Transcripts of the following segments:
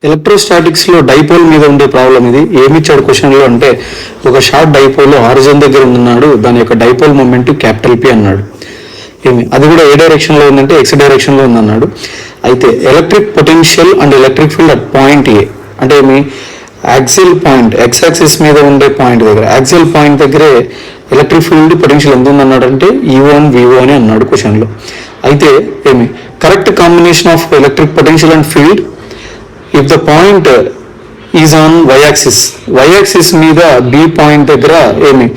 Electrostatics లో dipole మీద ఉండే ప్రాబ్లం ఇది. ఏమి ఇచ్చాడు క్వశ్చన్ లో అంటే, ఒక షార్ట్ డైపోల్ ఆరిజిన్ దగ్గర ఉన్నాడు, దాని యొక్క డైపోల్ మూమెంట్ క్యాపిటల్ P అన్నాడు. అది కూడా ఏ డైరెక్షన్ లో ఉందంటే ఎక్స్ డైరెక్షన్ లో ఉందన్నాడు. అయితే electric potential and electric field at point A అంటే ఏమి, యాక్సిల్ పాయింట్ ఎక్స్ యాక్సిస్ మీద ఉండే పాయింట్ దగ్గర, యాక్సిల్ పాయింట్ దగ్గరే ఎలక్ట్రిక్ ఫీల్డ్ పొటెన్షియల్ ఎంత ఉంది అన్నాడు అంటే E1 V1 అని అన్నాడు క్వశ్చన్ లో. అయితే ఏమి, correct combination of electric potential and field if the point is on y-axis మీద B పాయింట్ దగ్గర ఏమి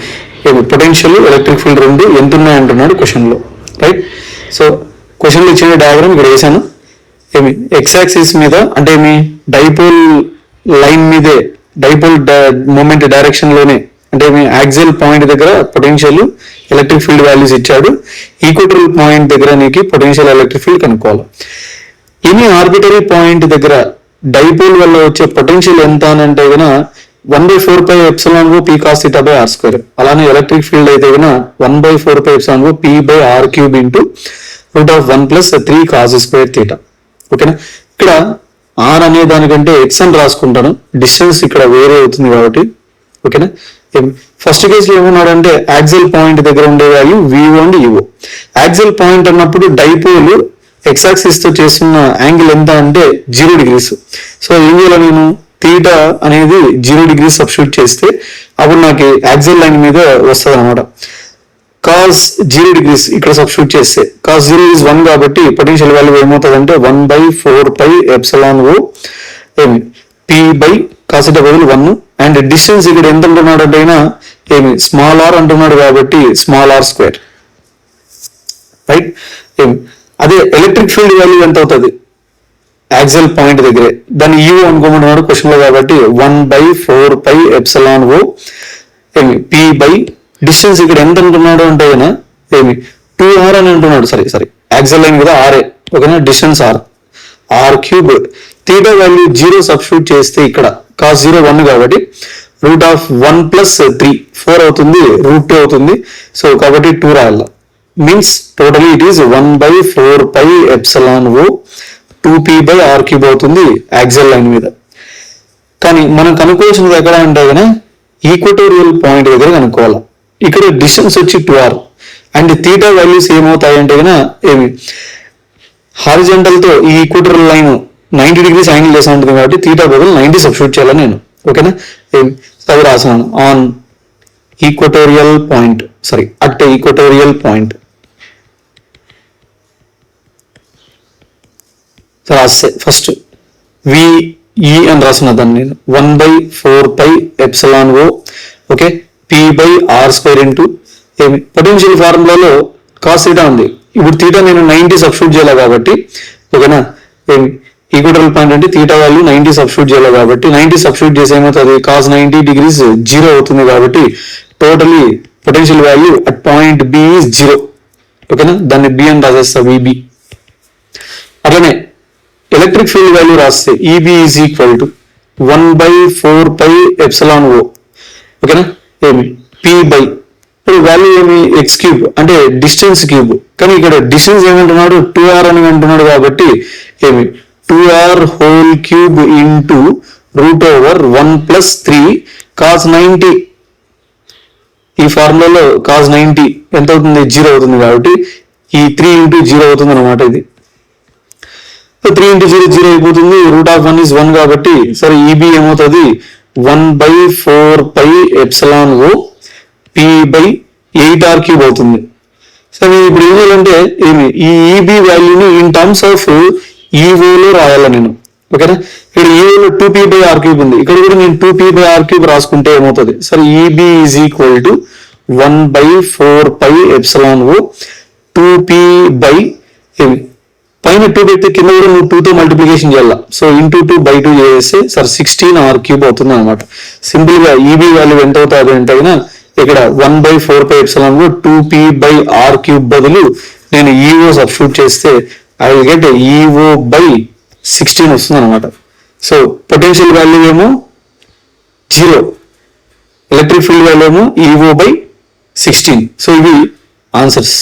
పొటెన్షియల్ ఎలక్ట్రిక్ ఫీల్డ్ రెండు ఎంత ఉన్నాయి అంటున్నాడు క్వశ్చన్ లో, రైట్. సో క్వశ్చన్ లో ఇచ్చిన డయాగ్రామ్ ఇక్కడ వేసాను. ఏమి ఎక్స్ యాక్సిస్ మీద అంటే ఏమి, డైపోల్ లైన్ మీదే డైపోల్ మూమెంట్ డైరెక్షన్ లోనే అంటే ఏమి, యాక్సిల్ పాయింట్ దగ్గర పొటెన్షియల్ ఎలక్ట్రిక్ ఫీల్డ్ వాల్యూస్ ఇచ్చాడు. ఈక్వటోరియల్ పాయింట్ దగ్గర నీకు పొటెన్షియల్ ఎలక్ట్రిక్ ఫీల్డ్ కనుక్కోవాలి. ఎనీ ఆర్బిటరీ పాయింట్ దగ్గర డైపోల్ వల్ల వచ్చే పొటెన్షియల్ ఎంత అని అంటే కనుక 1/4πε P cos θ by r². అలానే ఎలక్ట్రిక్ ఫీల్డ్ అయితే కనుక 1/4πε P by r³ into √1 + 3 cos²θ. ఓకేనా. ఇక్కడ r అనే దానికంటే x అని రాసుకుంటాను, డిస్టెన్స్ ఇక్కడ వేరే అవుతుంది కాబట్టి. ఓకేనా. ఫస్ట్ కేసులో ఏమన్నాడంటే యాక్సిల్ పాయింట్ దగ్గర ఉండే value V1 and EO. Axle point అన్నప్పుడు డైపోల్ ఎక్స్ యాక్సిస్ తో చేస్తున్న యాంగిల్ ఎంత అంటే 0 degrees. సో ఏం చేయాలి, నేను థీటా అనేది 0 degrees సబ్స్టిట్యూట్ చేస్తే అప్పుడు నాకు యాక్సిల్ లైన్ మీద వస్తుంది అనమాట. కాస్ 0 degrees ఇక్కడ సబ్స్టిట్యూట్ చేస్తే కాస్ 0 is 1 కాబట్టి పొటెన్షియల్ వాల్యూ ఏమవుతుంది అంటే 1/4πε0 ఏమి P by cos θ బదులు 1. అండ్ డిస్టెన్స్ ఇక్కడ ఎంత అంటున్నాడు అంటే ఏమి స్మాల్ r అంటున్నాడు కాబట్టి స్మాల్ r², రైట్. ఏమి అదే ఎలక్ట్రిక్ ఫీల్డ్ వాల్యూ ఎంత అవుతుంది యాక్సిల్ పాయింట్ దగ్గరే, దాన్ని U అనుకోమంటున్నాడు క్వశ్చన్ లో కాబట్టి 1/4πε0 ఏమి P బై డిస్టెన్స్ ఇక్కడ ఎంత అంటున్నాడు అంటే ఏమి 2r అని అంటున్నాడు. సరే యాక్సిల్ లైన్ కదా ఆర్ఏ, ఓకేనా. Distance r³ theta value 0 substitute చేస్తే ఇక్కడ cos 0 1 కాబట్టి √1 + 3 4 అవుతుంది, √2 అవుతుంది. సో కాబట్టి 2 రాయాలి. Means totally it is 1/4πε0 2P by r³ అవుతుంది యాక్సిల్ లైన్ మీద. కానీ మనం కనుక్కోవాల్సినది ఎక్కడ అంటే కనుక ఈక్వటోరియల్ పాయింట్ దగ్గర కనుక్కోవాలి. ఇక్కడ డిస్టెన్స్ వచ్చి 2r అండ్ థీటా వాల్యూస్ ఏమవుతాయి అంటే కనుక ఏమి, హారిజంటల్ తో ఈ ఈక్వటోరియల్ లైన్ 90 degrees యాంగిల్ చేసా ఉంటుంది కాబట్టి థీటా బదులు 90 సబ్స్టిట్యూట్ చేయాలి నేను. ఓకేనా. అది రాసాను on equatorial point, at equatorial point రాస్తే ఫస్ట్ VE అని రాసిన దాన్ని నేను 1/4πε0 okay P by r² into ఏమి పొటెన్షియల్ ఫార్ములాలో కాస్ θ ఉంది. ఇప్పుడు థీటా నేను 90 సబ్స్టిట్యూట్ చేయాలి కాబట్టి, ఓకేనా. ఏమి ఈక్వటోరియల్ పాయింట్ అంటే థీటా వాల్యూ 90 సబ్స్టిట్యూట్ చేయాలి కాబట్టి 90 సబ్స్టిట్యూట్ చేసి ఏమవుతుంది, cos 90 degrees 0 అవుతుంది కాబట్టి totally potential value at point B is 0. ఓకేనా. దాన్ని B అని రాసేస్తా VB. అట్లనే ఎలక్ట్రిక్ ఫీల్డ్ వాల్యూ రాస్తే EB is equal to 1/4πε0 ఓకేనా. ఏమి P బై ఇప్పుడు వాల్యూ ఏమి x³ అంటే డిస్టెన్స్ క్యూబ్, కానీ ఇక్కడ డిస్టెన్స్ ఏమంటున్నాడు 2r అని అంటున్నాడు కాబట్టి ఏమి 2r³ ఇంటూ √1 + 3 cos 90. ఈ ఫార్ములాలో cos 90 ఎంత అవుతుంది 0 అవుతుంది కాబట్టి ఈ 3 ఇంటూ 0 అవుతుంది అనమాట. ఇది 3 ఇంటూ 0 0 అయిపోతుంది, √1 is 1 కాబట్టి సరే EB ఏమవుతుంది 1/4πε0 P by 8r³ అవుతుంది. సరే ఇప్పుడు ఏం చేయాలంటే ఏమి ఈ EB వాల్యూని ఇన్ టర్మ్స్ ఆఫ్ EOలో రాయాలి నేను. ఓకేనా. ఇక్కడ EOలో 2P by r³ ఉంది, ఇక్కడ కూడా నేను 2P by r³ రాసుకుంటే ఏమవుతుంది, సరే EB is equal to 1/4πε0 2P by ఏమి పైన 2 పెడితే కింద కూడా నువ్వు 2తో మల్టిప్లికేషన్ చేయాలి. సో ఇంటూ 2/2 చేస్తే సరే 16r³ అవుతుంది అనమాట. సింపుల్ గా EB వాల్యూ ఎంత అవుతుంది అంటే ఇక్కడ 1/4πε0 2P by r³ బదులు నేను EO సబ్స్టిట్యూట్ చేస్తే I will get EO by 16 వస్తుంది అనమాట. సో పొటెన్షియల్ వాల్యూ ఏమో 0, ఎలక్ట్రిక్ ఫీల్డ్ వాల్యూ ఏమో EO by 16. సో ఇవి ఆన్సర్స్.